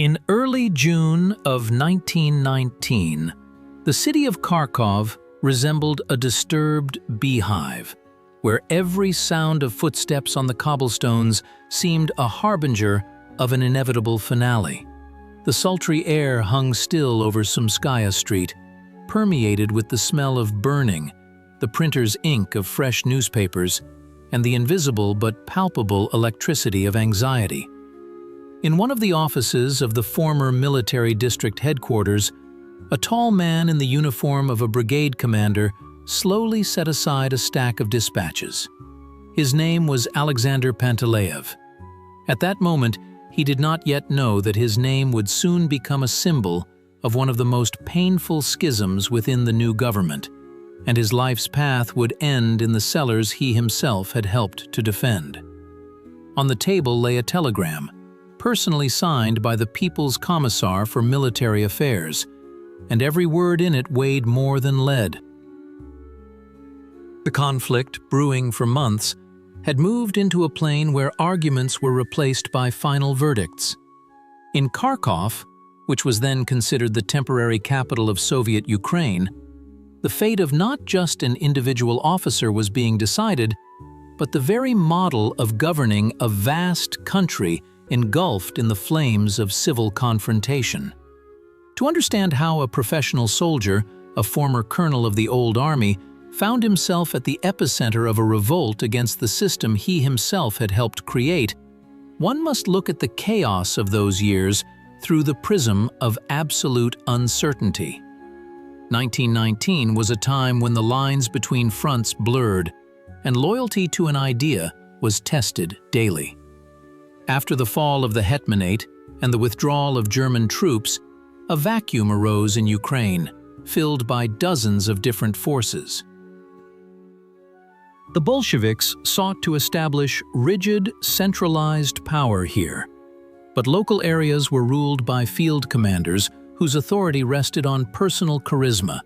In early June of 1919, the city of Kharkov resembled a disturbed beehive, where every sound of footsteps on the cobblestones seemed a harbinger of an inevitable finale. The sultry air hung still over Sumskaya Street, permeated with the smell of burning, the printer's ink of fresh newspapers, and the invisible but palpable electricity of anxiety. In one of the offices of the former military district headquarters, a tall man in the uniform of a brigade commander slowly set aside a stack of dispatches. His name was Alexander Panteleev. At that moment, he did not yet know that his name would soon become a symbol of one of the most painful schisms within the new government, and his life's path would end in the cellars he himself had helped to defend. On the table lay a telegram, personally signed by the People's Commissar for Military Affairs, and every word in it weighed more than lead. The conflict, brewing for months, had moved into a plane where arguments were replaced by final verdicts. In Kharkov, which was then considered the temporary capital of Soviet Ukraine, the fate of not just an individual officer was being decided, but the very model of governing a vast country engulfed in the flames of civil confrontation. To understand how a professional soldier, a former colonel of the old army, found himself at the epicenter of a revolt against the system he himself had helped create, one must look at the chaos of those years through the prism of absolute uncertainty. 1919 was a time when the lines between fronts blurred, and loyalty to an idea was tested daily. After the fall of the Hetmanate and the withdrawal of German troops, a vacuum arose in Ukraine, filled by dozens of different forces. The Bolsheviks sought to establish rigid, centralized power here, but local areas were ruled by field commanders whose authority rested on personal charisma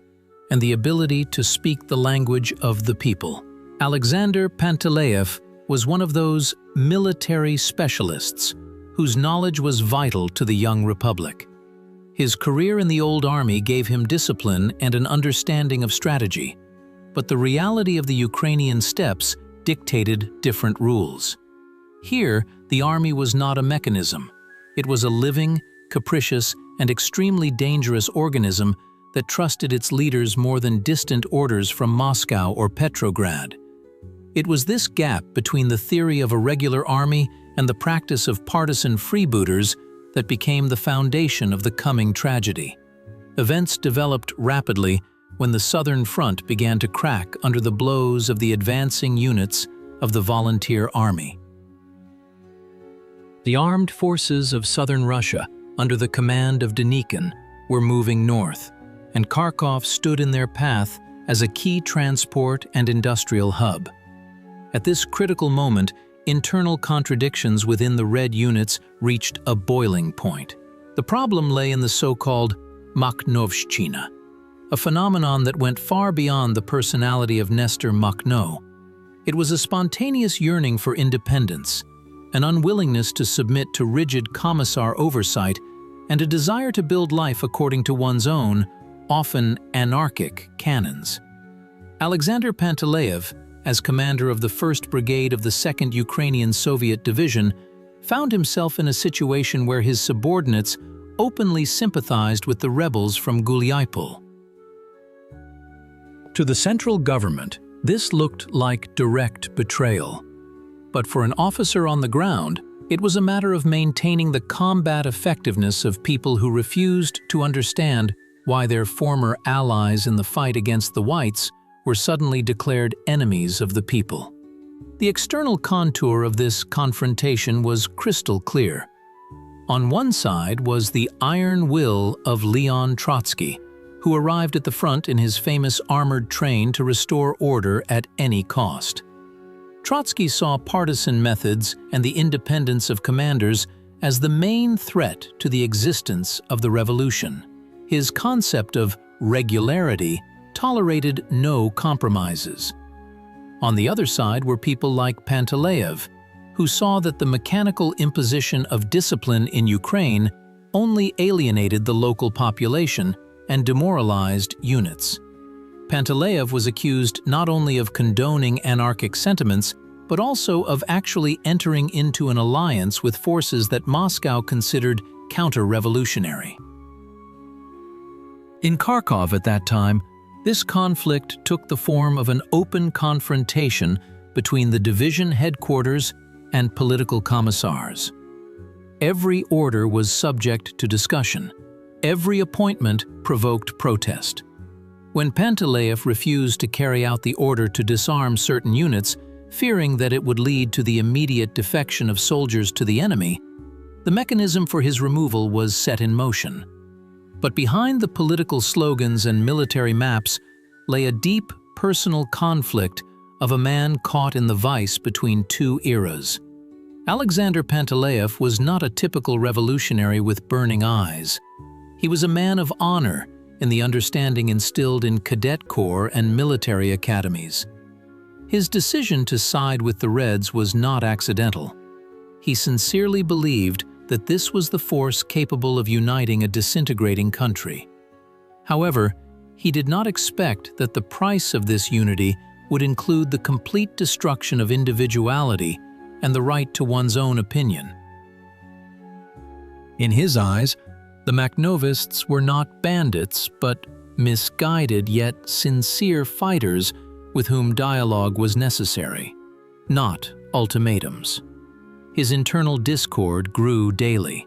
and the ability to speak the language of the people. Alexander Panteleev was one of those military specialists whose knowledge was vital to the young republic. His career in the old army gave him discipline and an understanding of strategy, but the reality of the Ukrainian steppes dictated different rules. Here, the army was not a mechanism. It was a living, capricious, and extremely dangerous organism that trusted its leaders more than distant orders from Moscow or Petrograd. It was this gap between the theory of a regular army and the practice of partisan freebooters that became the foundation of the coming tragedy. Events developed rapidly when the Southern Front began to crack under the blows of the advancing units of the Volunteer Army. The armed forces of southern Russia, under the command of Denikin, were moving north, and Kharkov stood in their path as a key transport and industrial hub. At this critical moment, internal contradictions within the Red units reached a boiling point. The problem lay in the so-called Makhnovshchina, a phenomenon that went far beyond the personality of Nestor Makhno. It was a spontaneous yearning for independence, an unwillingness to submit to rigid commissar oversight, and a desire to build life according to one's own, often anarchic, canons. Alexander Panteleev, as commander of the 1st Brigade of the 2nd Ukrainian Soviet Division, found himself in a situation where his subordinates openly sympathized with the rebels from Guliapol. To the central government, this looked like direct betrayal. But for an officer on the ground, it was a matter of maintaining the combat effectiveness of people who refused to understand why their former allies in the fight against the Whites were suddenly declared enemies of the people. The external contour of this confrontation was crystal clear. On one side was the iron will of Leon Trotsky, who arrived at the front in his famous armored train to restore order at any cost. Trotsky saw partisan methods and the independence of commanders as the main threat to the existence of the revolution. His concept of regularity tolerated no compromises. On the other side were people like Panteleev, who saw that the mechanical imposition of discipline in Ukraine only alienated the local population and demoralized units. Panteleev was accused not only of condoning anarchic sentiments, but also of actually entering into an alliance with forces that Moscow considered counter-revolutionary. In Kharkov at that time, this conflict took the form of an open confrontation between the division headquarters and political commissars. Every order was subject to discussion. Every appointment provoked protest. When Panteleev refused to carry out the order to disarm certain units, fearing that it would lead to the immediate defection of soldiers to the enemy, the mechanism for his removal was set in motion. But behind the political slogans and military maps lay a deep personal conflict of a man caught in the vice between two eras. Alexander Panteleev was not a typical revolutionary with burning eyes. He was a man of honor in the understanding instilled in cadet corps and military academies. His decision to side with the Reds was not accidental. He sincerely believed that this was the force capable of uniting a disintegrating country. However, he did not expect that the price of this unity would include the complete destruction of individuality and the right to one's own opinion. In his eyes, the Makhnovists were not bandits, but misguided yet sincere fighters with whom dialogue was necessary, not ultimatums. His internal discord grew daily.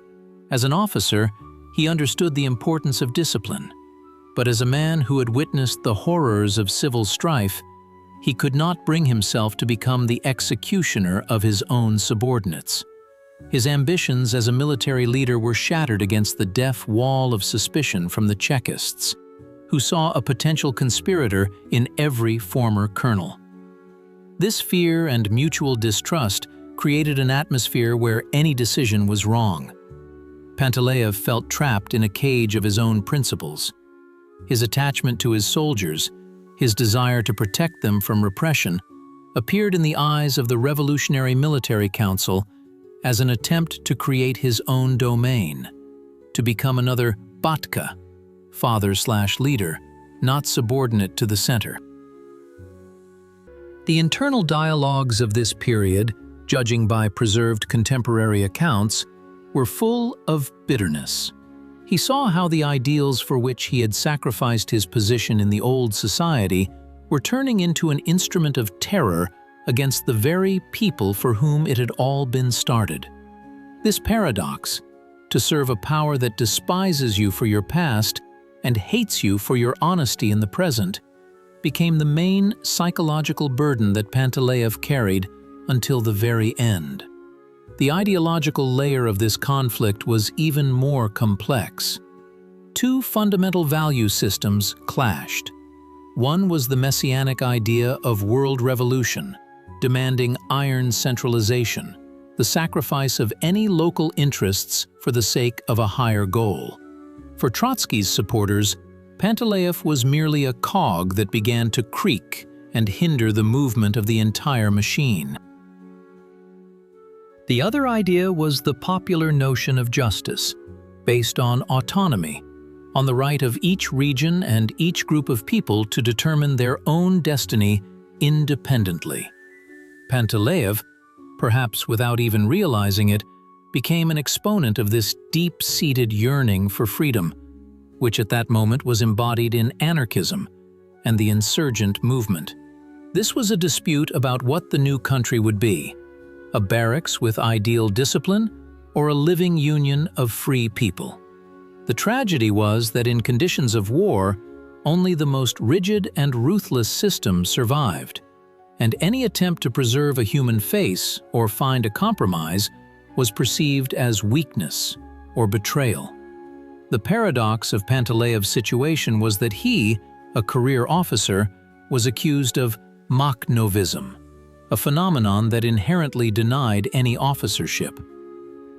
As an officer, he understood the importance of discipline, but as a man who had witnessed the horrors of civil strife, he could not bring himself to become the executioner of his own subordinates. His ambitions as a military leader were shattered against the deaf wall of suspicion from the Chekists, who saw a potential conspirator in every former colonel. This fear and mutual distrust created an atmosphere where any decision was wrong. Panteleev felt trapped in a cage of his own principles. His attachment to his soldiers, his desire to protect them from repression, appeared in the eyes of the Revolutionary Military Council as an attempt to create his own domain, to become another Batka, father/leader, not subordinate to the center. The internal dialogues of this period, judging by preserved contemporary accounts, were full of bitterness. He saw how the ideals for which he had sacrificed his position in the old society were turning into an instrument of terror against the very people for whom it had all been started. This paradox, to serve a power that despises you for your past and hates you for your honesty in the present, became the main psychological burden that Panteleev carried until the very end. The ideological layer of this conflict was even more complex. Two fundamental value systems clashed. One was the messianic idea of world revolution, demanding iron centralization, the sacrifice of any local interests for the sake of a higher goal. For Trotsky's supporters, Panteleev was merely a cog that began to creak and hinder the movement of the entire machine. The other idea was the popular notion of justice, based on autonomy, on the right of each region and each group of people to determine their own destiny independently. Panteleev, perhaps without even realizing it, became an exponent of this deep-seated yearning for freedom, which at that moment was embodied in anarchism and the insurgent movement. This was a dispute about what the new country would be: a barracks with ideal discipline or a living union of free people. The tragedy was that in conditions of war, only the most rigid and ruthless system survived, and any attempt to preserve a human face or find a compromise was perceived as weakness or betrayal. The paradox of Panteleev's situation was that he, a career officer, was accused of Makhnovism, a phenomenon that inherently denied any officership.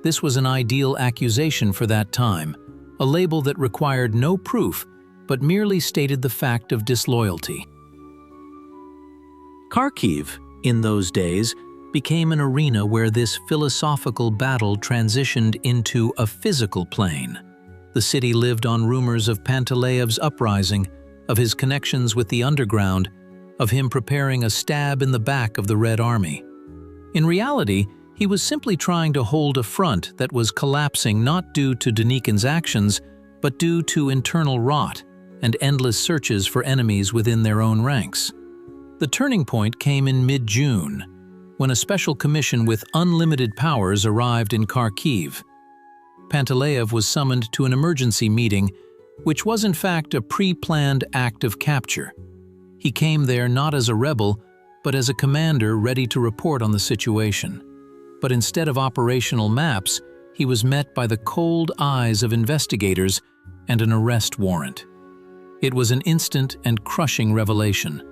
This was an ideal accusation for that time, a label that required no proof but merely stated the fact of disloyalty. Kharkiv, in those days, became an arena where this philosophical battle transitioned into a physical plane. The city lived on rumors of Panteleev's uprising, of his connections with the underground, of him preparing a stab in the back of the Red Army. In reality, he was simply trying to hold a front that was collapsing not due to Denikin's actions, but due to internal rot and endless searches for enemies within their own ranks. The turning point came in mid-June, when a special commission with unlimited powers arrived in Kharkiv. Panteleev was summoned to an emergency meeting, which was in fact a pre-planned act of capture. He came there not as a rebel, but as a commander ready to report on the situation. But instead of operational maps, he was met by the cold eyes of investigators and an arrest warrant. It was an instant and crushing revelation.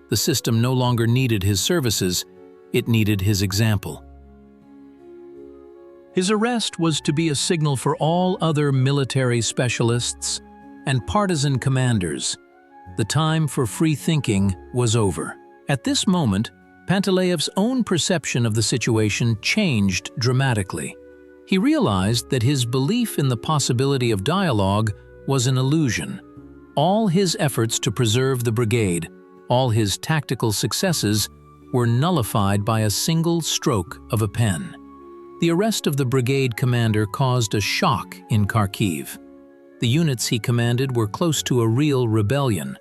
The system no longer needed his services, it needed his example. His arrest was to be a signal for all other military specialists and partisan commanders. The time for free thinking was over. At this moment, Panteleev's own perception of the situation changed dramatically. He realized that his belief in the possibility of dialogue was an illusion. All his efforts to preserve the brigade, all his tactical successes, were nullified by a single stroke of a pen. The arrest of the brigade commander caused a shock in Kharkiv. The units he commanded were close to a real rebellion,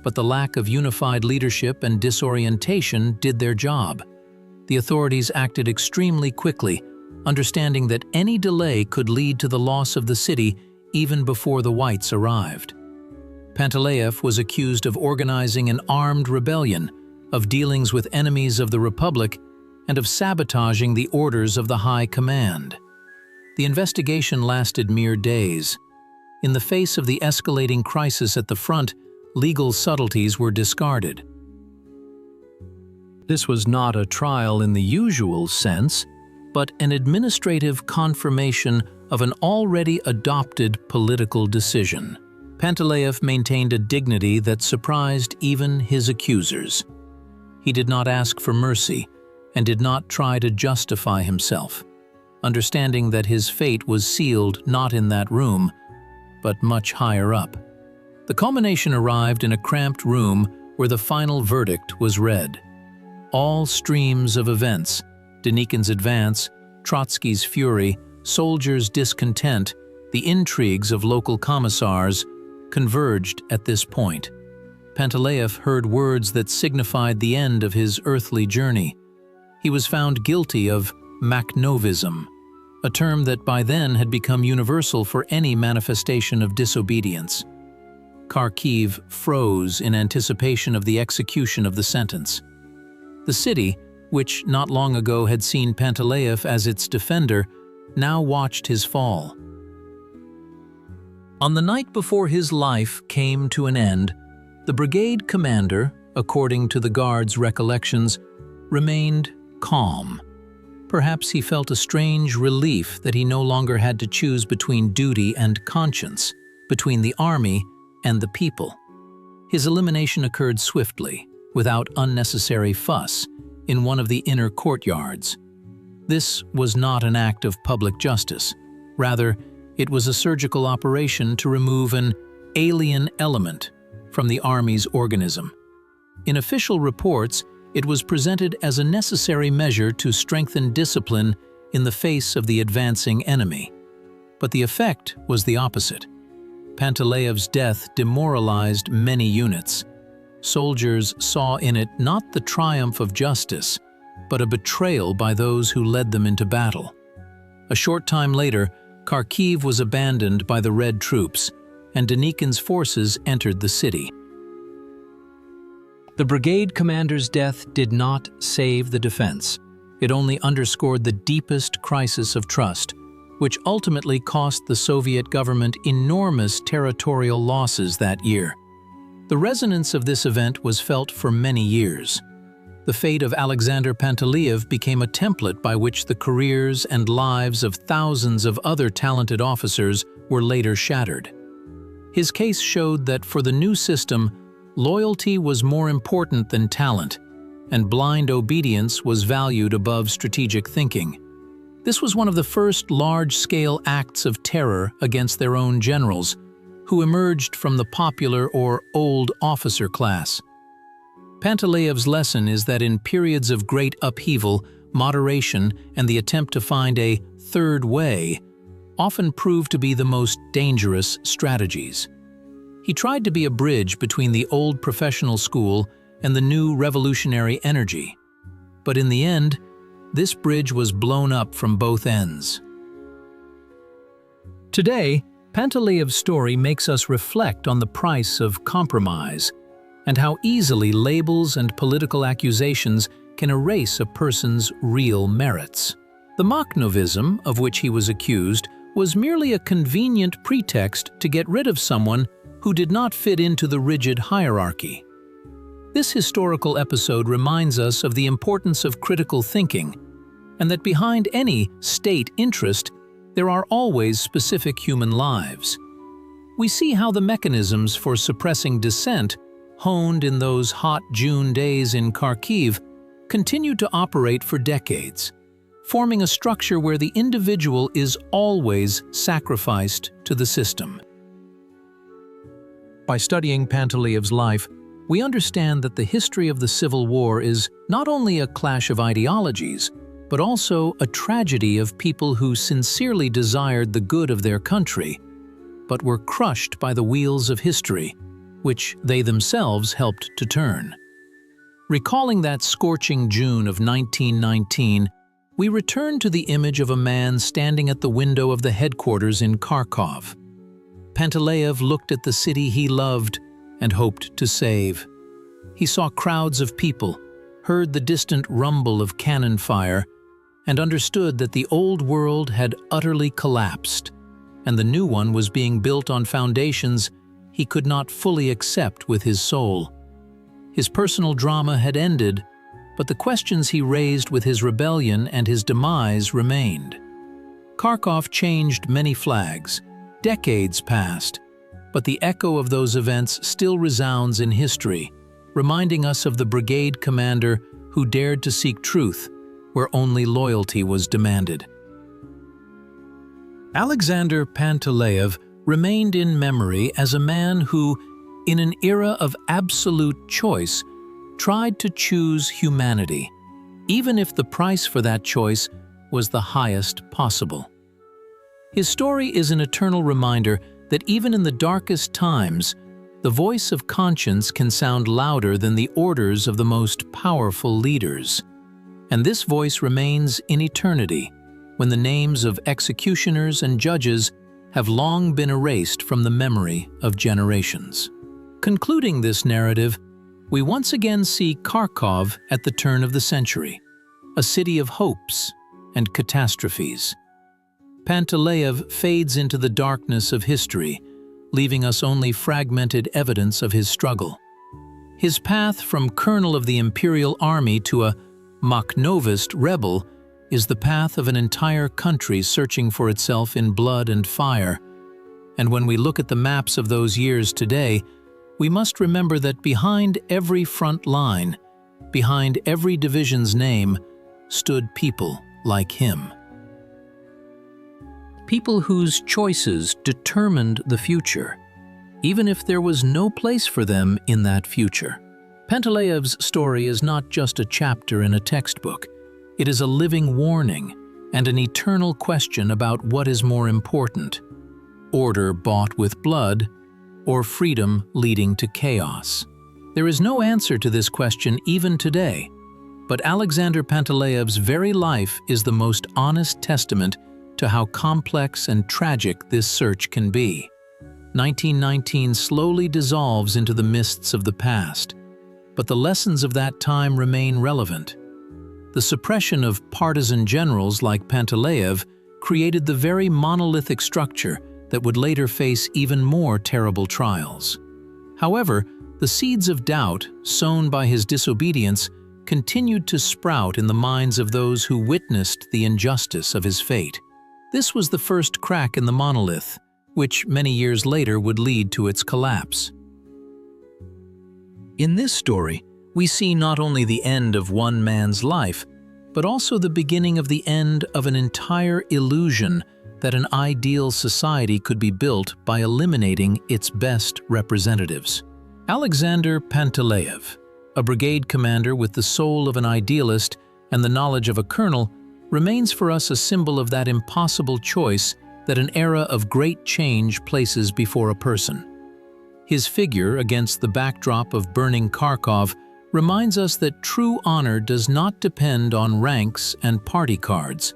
but the lack of unified leadership and disorientation did their job. The authorities acted extremely quickly, understanding that any delay could lead to the loss of the city even before the whites arrived. Panteleev was accused of organizing an armed rebellion, of dealings with enemies of the Republic, and of sabotaging the orders of the High Command. The investigation lasted mere days. In the face of the escalating crisis at the front, legal subtleties were discarded. This was not a trial in the usual sense, but an administrative confirmation of an already adopted political decision. Panteleev maintained a dignity that surprised even his accusers. He did not ask for mercy and did not try to justify himself, understanding that his fate was sealed not in that room, but much higher up. The culmination arrived in a cramped room where the final verdict was read. All streams of events, Denikin's advance, Trotsky's fury, soldiers' discontent, the intrigues of local commissars, converged at this point. Panteleev heard words that signified the end of his earthly journey. He was found guilty of Makhnovism, a term that by then had become universal for any manifestation of disobedience. Kharkiv froze in anticipation of the execution of the sentence. The city, which not long ago had seen Panteleev as its defender, now watched his fall. On the night before his life came to an end, the brigade commander, according to the guard's recollections, remained calm. Perhaps he felt a strange relief that he no longer had to choose between duty and conscience, between the army and the people. His elimination occurred swiftly, without unnecessary fuss, in one of the inner courtyards. This was not an act of public justice. Rather, it was a surgical operation to remove an alien element from the army's organism. In official reports, it was presented as a necessary measure to strengthen discipline in the face of the advancing enemy. But the effect was the opposite. Panteleev's death demoralized many units. Soldiers saw in it not the triumph of justice, but a betrayal by those who led them into battle. A short time later, Kharkiv was abandoned by the Red troops, and Denikin's forces entered the city. The brigade commander's death did not save the defense. It only underscored the deepest crisis of trust, which ultimately cost the Soviet government enormous territorial losses that year. The resonance of this event was felt for many years. The fate of Alexander Panteleev became a template by which the careers and lives of thousands of other talented officers were later shattered. His case showed that for the new system, loyalty was more important than talent, and blind obedience was valued above strategic thinking. This was one of the first large-scale acts of terror against their own generals, who emerged from the popular or old officer class. Panteleev's lesson is that in periods of great upheaval, moderation and the attempt to find a third way often prove to be the most dangerous strategies. He tried to be a bridge between the old professional school and the new revolutionary energy. But in the end, this bridge was blown up from both ends. Today, Panteleev's story makes us reflect on the price of compromise and how easily labels and political accusations can erase a person's real merits. The Makhnovism, of which he was accused, was merely a convenient pretext to get rid of someone who did not fit into the rigid hierarchy. This historical episode reminds us of the importance of critical thinking, and that behind any state interest, there are always specific human lives. We see how the mechanisms for suppressing dissent, honed in those hot June days in Kharkiv, continued to operate for decades, forming a structure where the individual is always sacrificed to the system. By studying Panteleev's life, we understand that the history of the Civil War is not only a clash of ideologies, but also a tragedy of people who sincerely desired the good of their country, but were crushed by the wheels of history, which they themselves helped to turn. Recalling that scorching June of 1919, we return to the image of a man standing at the window of the headquarters in Kharkov. Panteleev looked at the city he loved and hoped to save. He saw crowds of people, heard the distant rumble of cannon fire, and understood that the old world had utterly collapsed, and the new one was being built on foundations he could not fully accept with his soul. His personal drama had ended, but the questions he raised with his rebellion and his demise remained. Kharkov changed many flags. Decades passed, but the echo of those events still resounds in history, reminding us of the brigade commander who dared to seek truth where only loyalty was demanded. Alexander Panteleev remained in memory as a man who, in an era of absolute choice, tried to choose humanity, even if the price for that choice was the highest possible. His story is an eternal reminder that even in the darkest times, the voice of conscience can sound louder than the orders of the most powerful leaders. And this voice remains in eternity, when the names of executioners and judges have long been erased from the memory of generations. Concluding this narrative, we once again see Kharkov at the turn of the century, a city of hopes and catastrophes. Panteleev fades into the darkness of history, leaving us only fragmented evidence of his struggle. His path from colonel of the imperial army to a Makhnovist rebel is the path of an entire country searching for itself in blood and fire. And when we look at the maps of those years today, we must remember that behind every front line, behind every division's name, stood people like him. People whose choices determined the future, even if there was no place for them in that future. Panteleev's story is not just a chapter in a textbook. It is a living warning and an eternal question about what is more important: order bought with blood or freedom leading to chaos. There is no answer to this question even today, but Alexander Panteleev's very life is the most honest testament to how complex and tragic this search can be. 1919 slowly dissolves into the mists of the past, but the lessons of that time remain relevant. The suppression of partisan generals like Panteleev created the very monolithic structure that would later face even more terrible trials. However, the seeds of doubt sown by his disobedience continued to sprout in the minds of those who witnessed the injustice of his fate. This was the first crack in the monolith, which many years later would lead to its collapse. In this story, we see not only the end of one man's life, but also the beginning of the end of an entire illusion that an ideal society could be built by eliminating its best representatives. Alexander Panteleev, a brigade commander with the soul of an idealist and the knowledge of a colonel, remains for us a symbol of that impossible choice that an era of great change places before a person. His figure against the backdrop of burning Kharkov reminds us that true honor does not depend on ranks and party cards.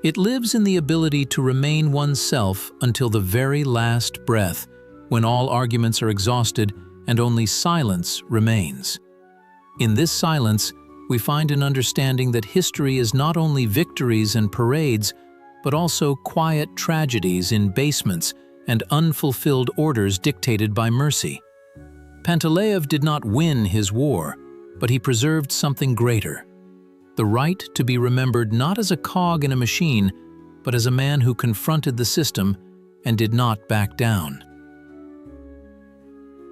It lives in the ability to remain oneself until the very last breath, when all arguments are exhausted and only silence remains. In this silence, we find an understanding that history is not only victories and parades, but also quiet tragedies in basements and unfulfilled orders dictated by mercy. Panteleev did not win his war, but he preserved something greater: the right to be remembered not as a cog in a machine, but as a man who confronted the system and did not back down.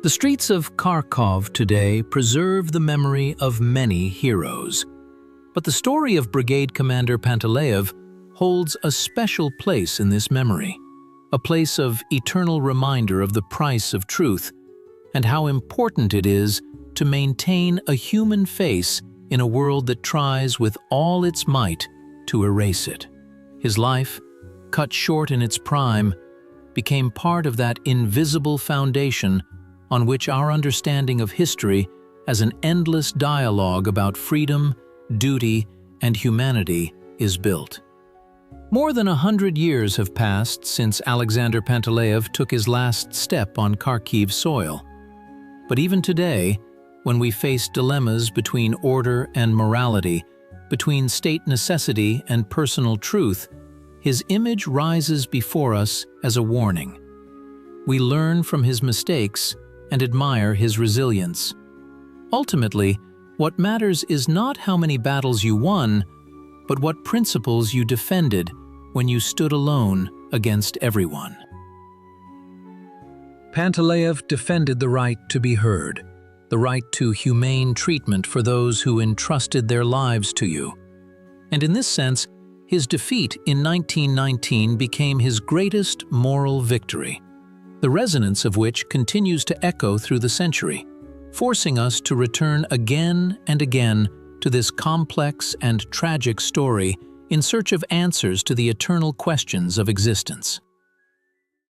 The streets of Kharkov today preserve the memory of many heroes, but the story of Brigade Commander Panteleev holds a special place in this memory, a place of eternal reminder of the price of truth and how important it is to maintain a human face in a world that tries with all its might to erase it. His life, cut short in its prime, became part of that invisible foundation on which our understanding of history as an endless dialogue about freedom, duty, and humanity is built. More than 100 years have passed since Alexander Panteleev took his last step on Kharkiv soil. But even today, when we face dilemmas between order and morality, between state necessity and personal truth, his image rises before us as a warning. We learn from his mistakes and admire his resilience. Ultimately, what matters is not how many battles you won, but what principles you defended when you stood alone against everyone. Panteleev defended the right to be heard, the right to humane treatment for those who entrusted their lives to you. And in this sense, his defeat in 1919 became his greatest moral victory, the resonance of which continues to echo through the century, forcing us to return again and again to this complex and tragic story in search of answers to the eternal questions of existence.